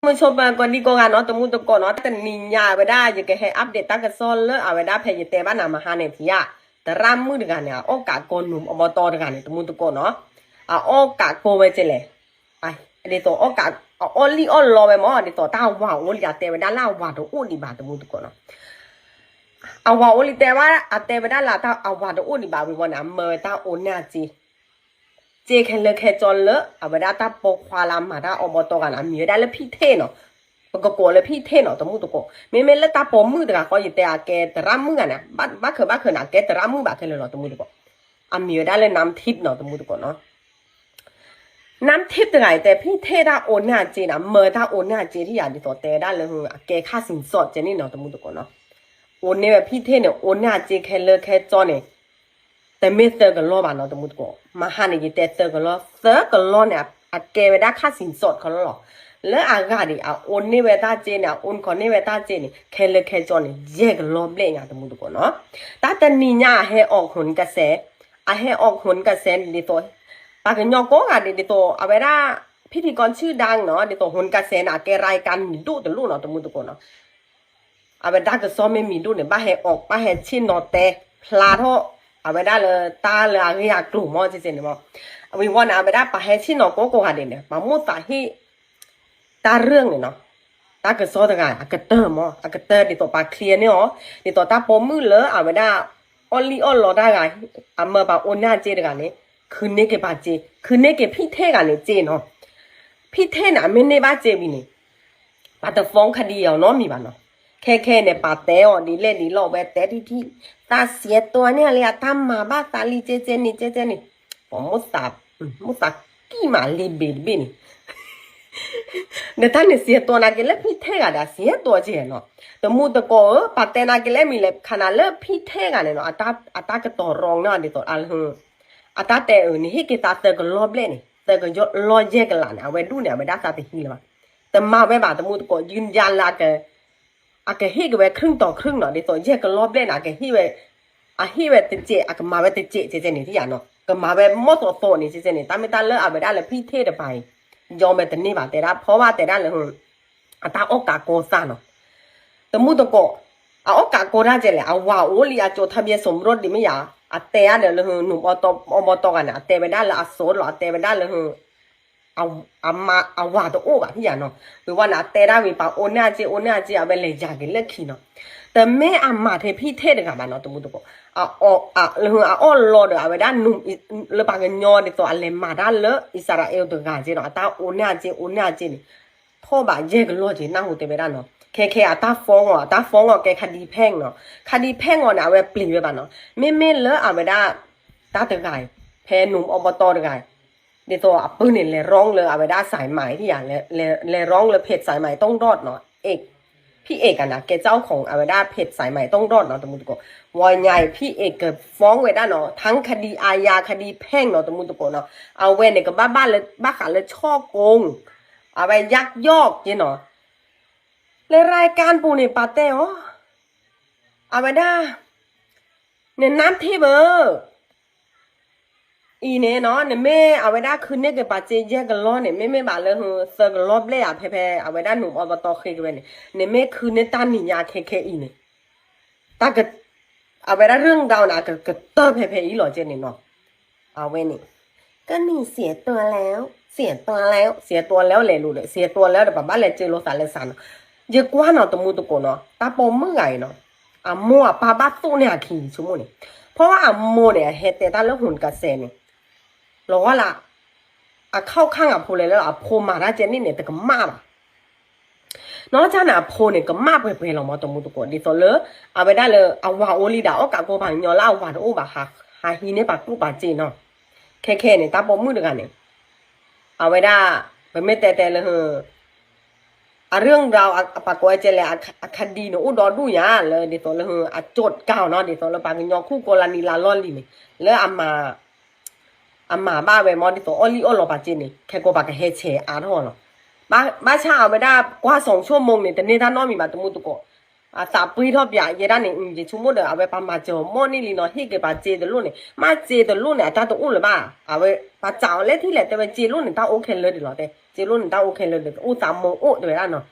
Mencoba kau di kau kan, atau mu tu kau, atau ninya beda, je ke update tak kesol le, beda pagi teba nama hane dia. Teramu dengan ya, oh kak kau num, motor dengan itu mu tu kau no. Oh kak kau macam le. Ai, itu oh kak, only all lo memang itu tahu wah, only ate beda lah wah tu, only bah tu mu tu kau no. Awak only teba, ate beda lah tahu awak tu only bah, we want nama tahu onya je.เจคันเลยแค่จนเลยเอาไปได้ตาปกควาลามาได้อบตกันอ่ะมีได้เลยพี่เทเนาะก็กลัวเลยพี่เทเนาะตัวมือตัวก็ไม่เลยตาปมมือตัวก็อยู่แต่แกแต่ร้ามือกันนะบ้าคือหนักแกแต่ร้ามือบ้าเท่าเลยเนาะตัวมือตัวก็อ่ะมีได้เลยน้ำทิพย์เนาะตัวมือตัวก็เนาะน้ำทิพย์ตัวไงแต่พี่เทได้โอนหน้าเจนะเมื่อได้โอนหน้าเจที่อยากติดต่อแต่ได้เลยแกค่าสินสอดเจนี่เนาะตัวมือตัวก็เนาะโอนเนี่ยพี่เทเนี่ยโอนหน้าเจแค่เลยแค่จอนเนี่ยแต่ไม่เจอกันรอบบ้านเนาะตัวมุดก็มาหาเนี่ยแต่เจอกันรอบเจอกันรอบเนี่ยแกไปได้ค่าสินสอดเขาแล้วหรอแล้วอากาศดิโอนนี่เวต้าเจเนี่ยโอนคนนี่เวต้าเจเนี่ยแค่เลยแค่จอนเนี่ยแยกกันรอบเลยเนี่ยตัวมุดก็เนาะแต่นี่เนี่ยให้ออกหนกระแสให้ออกหนกระแสดิตัวปากยอกก็ดิตัวเอาไว้ได้พิธีกรชื่อดังเนาะดิตัวหนกระแสน่ะแกรายการดูตัวลูกเนาะตัวมุดก็เนาะเอาไว้ได้ก็ซ้อมไม่มีดูเนี่ยบ้าให้ออกบ้าให้ชิ้นเนาะแต่พลาดเท่าเอาไปได้เลยตาเลยอะไรอยากกลุ่มมั่วจริงๆเนี่ยมั้งวิวันเอาไปได้ปะให้ชิ้นนอกก็กันเนี่ยมามุ่งตาที่ตาเรื่องเนี่ยเนาะตาเกิดโซ่ตะกันกระเตอร์มั้งกระเตอร์ดิตัวปากเคลียร์เนี่ยอ๋อดิตัวตาปมมือเลยเอาไปได้ออลลี่ออลลอได้ไงเมื่อปะโอนหน้าเจตกันเนี่ยคืนนี้เก็บปาเจคืนนี้เก็บพี่เท่กันเนี่ยเจเนาะพี่เท่น่ะไม่ได้บ้าเจบินี่ปาตะฟ้องคดีเอาเนาะมีบ้านเนาะแค่เนี่ยปาเต๋อดีเล่ดีหล่อแบบแต่ที่ตาเสียตัวเนี่ยเลยทำมาบ้าตาลีเจนี่ผมมุสากี่มาลีเบลนี่เนี่ยท่านเนี่ยเสียตัวนักเก็ตแล้วพี่เท่กันเสียตัวเจเนาะแต่มูตะโกปาเตนักเก็ตแล้วมีเลยขนาดเลิกพี่เท่กันเนาะตาก็ต่อรองเนาะดิตัวอะไรตาแต่นี่ให้กิตาเตอร์ก็รอบเล่นี่แต่ก็ยอดรอเยกันหลานเอาไว้ดูเนี่ยไม่ได้ซาติฮีเลยมั้งแต่มาไว้บ่าแต่มูตะโกยืนยันละกันอาแกฮีก็เวครึ่งต่อครึ่งเนาะดิตัวแยกกันรอบเล่นอาแกฮีเวฮีเวติเจอาแกมาเวติเจนี่ที่อย่างเนาะก็มาเวมอสโซนี่เจนี่ตามไม่ตาเลิกเอาไปได้เลยพี่เทเดไปยอมไปแต่นี่บ่าแต่ละเพราะว่าแต่ได้เลยตาโอกาโกซ่าเนาะแต่มูตะโกโอกาโกได้เจเลยว่าโอลีอาโจทะเบียนสมรสดิไม่อยากแต่เดี๋ยวเลยหนุ่มอบตกันนะแต่ไปได้เลยโซนหรอแต่ไปได้เลยเอาว่าตัวโอ้แบบที่อย่างเนาะหรือว่าน่ะแต่ได้มีปะโอน่าเจเอาไปเลยจากกันเลิกขี้เนาะแต่แม่มาเทพี่เทเด็กกันเนาะตัวมุตโกเลยรอเดี๋ยวเอาไปด้านนุ่มเลยปากกันยอเด็กตัวอะไรมาด้านเลอิสราเอลตัวกันเจเนาะตาโอน่าเจนี่พ่อบ่าแยกกันรอเจน่าหูเตไปด้านเนาะแค่ตาฟ้องแกคดีแพ่งเนาะคดีแพ่งเนี่ยเอาไปปลีไปบ้านเนาะไม่เลยเอาไปด้านตาตัวกันแพ้หนุ่มอบตตัวกันเดี๋ยวตัวปืนเนี่ยเลยร้องเลยเอาไปได้สายไหมที่อย่างเลยร้องเลยเพจสายไหมต้องรอดเนาะพี่เอกอะนะแกเจ้าของเอาไปได้เพจสายไหมต้องรอดเนาะตมุตโกวอยใหญ่พี่เอกเกิดฟ้องไว้ได้เนาะทั้งคดีอาญาคดีแพ่งเนาะตมุตโกเนาะเอาเว้เนี่ยกับบ้านเลยบ้าขาเลยช่อโกงเอาไปยักยอกเนาะเลยรายการปูเนี่ยปาเต้เอาไปได้เนี่ยน้ำที่เบอร์อีเนี่ยเนาะเนี่ยแม่เอาไว้ได้คืนเนี่ยเกิดปาเจแยกกันล้อเนี่ยแม่บาเลยเซอร์กันรอบเล่อะแพ้เอาไว้ได้หนุ่มอบตเคยกันเนี่ยแม่คืนเนี่ยตาหนียาแค่อีเนี่ยตาเกิดเอาไว้ได้เรื่องดาวนะเกิดเตอร์แพ้อีหล่อเจเนี่ยเนาะเอาไว้นี่ก็หนีเสียตัวแล้วเลยรู้เลยเสียตัวแล้วเดี๋ยวบ้านเลยเจอโลสานเลยสันเยอะกว่าเนาะตัวมูตัวโกเนาะตาปมเมื่อไงเนาะมัวป้าบ้าสู้เนี่ยขี่ชั่วโมงนี่เพราะว่ามัวเนี่ยเฮตแต่ตาเลิกหุ่นกระเซนี่หรอว่าล่ะเข้าข้างพูเลยแล้วโพมาได้เจนนี่เนี่ยแต่ก็มาบ่ะเนาะจ้าน่ะโพเนี่ยก็มาไปหรอกมาตัวมุตโกดิโซเลยเอาไปได้เลยว่าโอลีดาโอกาโกบางยอล่าว่าโอบ่ะหาฮีเนี่ยปากกูปากจีเนาะแค่เนี่ยตาปมมือเดียวกันเนี่ยเอาไว้ได้ไปไม่แต่เลยเรื่องราวปากกวยเจเลยคดีเนาะอุดรดูยาเลยดิโซเลยโจทย์เก่าเนาะดิโซเลยปากยอคู่กรณีลาล่อนลิเนี่ยแล้วมาบ้าเวมอนที่ตัวออลี่ออลอปาจินนี่แค่กูปากเฮเชอาร์ทอลบ้าเช้าไม่ได้กว่า2 ชั่วโมงเนี่ยแต่นี่ท่านน้องมีมาตัวมุตุโก စာပွေးတော့ပြရတဲ့နေဒီချုံမတဲ့အဝဲပါမကြောမော်နီလီနော်ဟိကပါကျေတယ်လို့နေမကျေတယ်လို့နေတာတော့ဦးလပါအဝဲပါကြောင်လက်ထိလက်တဲ့ကျေလို့နေတော့โอเคလို့တယ်လို့တဲ့ကျေလို့နေတော့โอเคလို့တယ်ဦးစာမောဦးတယ်ရနော်